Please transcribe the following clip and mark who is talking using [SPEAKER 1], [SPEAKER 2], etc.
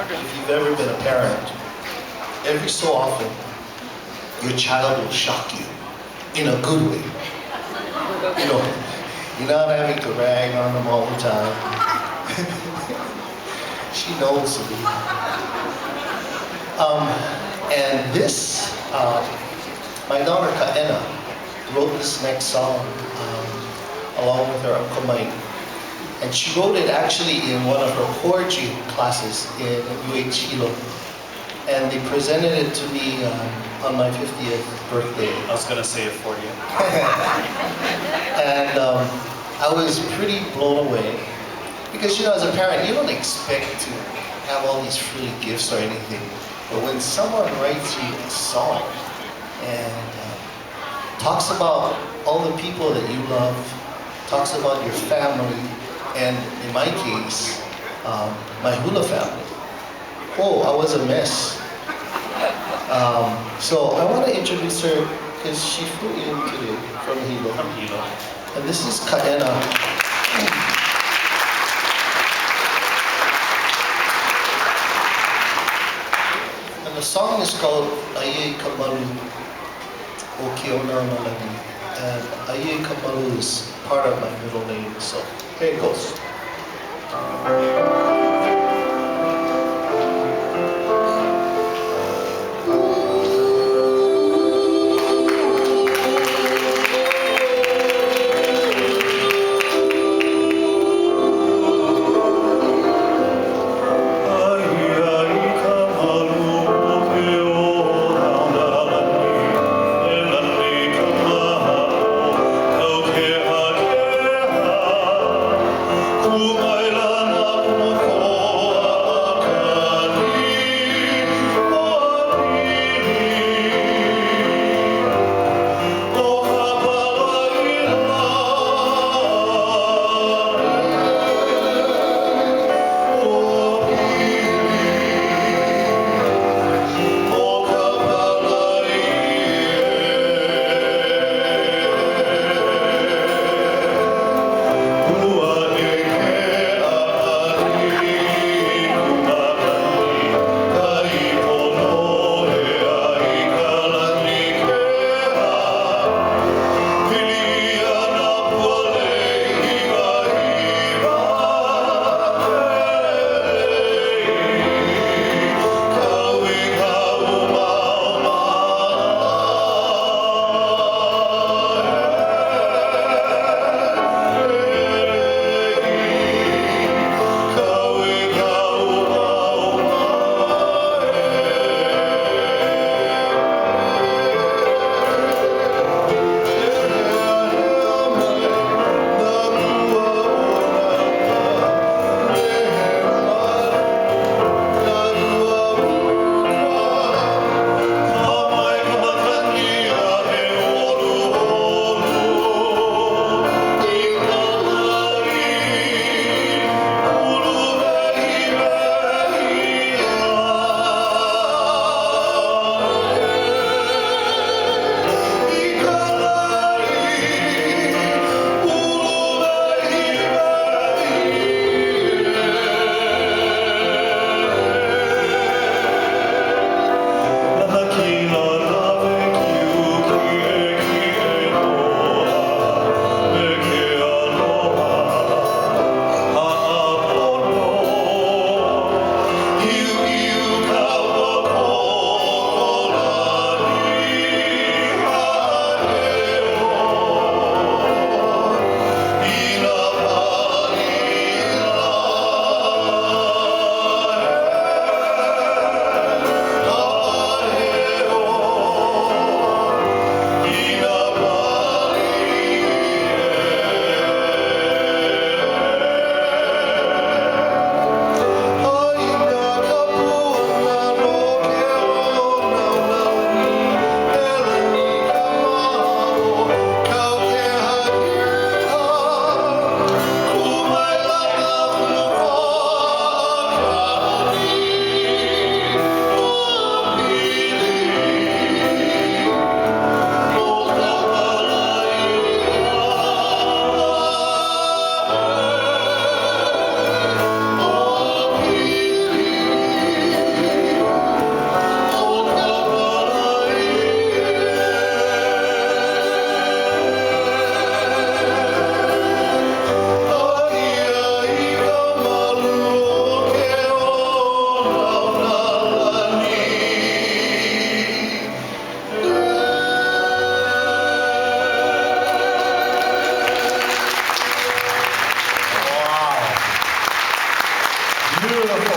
[SPEAKER 1] if you've ever been a parent, every so often, your child will shock you in a good way. You know, you're not having to rag on them all the time. She knows me. And this, my daughter Kaena wrote this next song along with her Uncle Mike. And she wrote it actually in one of her poetry classes in UH Hilo. And they presented it to me on my 50th birthday.
[SPEAKER 2] I was gonna say it for you.
[SPEAKER 1] And I was pretty blown away. Because, you know, as a parent, you don't expect to have all these free gifts or anything. But when someone writes you a song and talks about all the people that you love, talks about your family, and in my case, my hula family. Oh, I was a mess. So I want to introduce her because she flew in today from Hilo. And this is Kaena. And the song is called Aia I Ka Malu, o Keona Malagi. And Aia I Ka Malu is part of my middle name, so here it goes. Kumu Karl
[SPEAKER 2] Beautiful.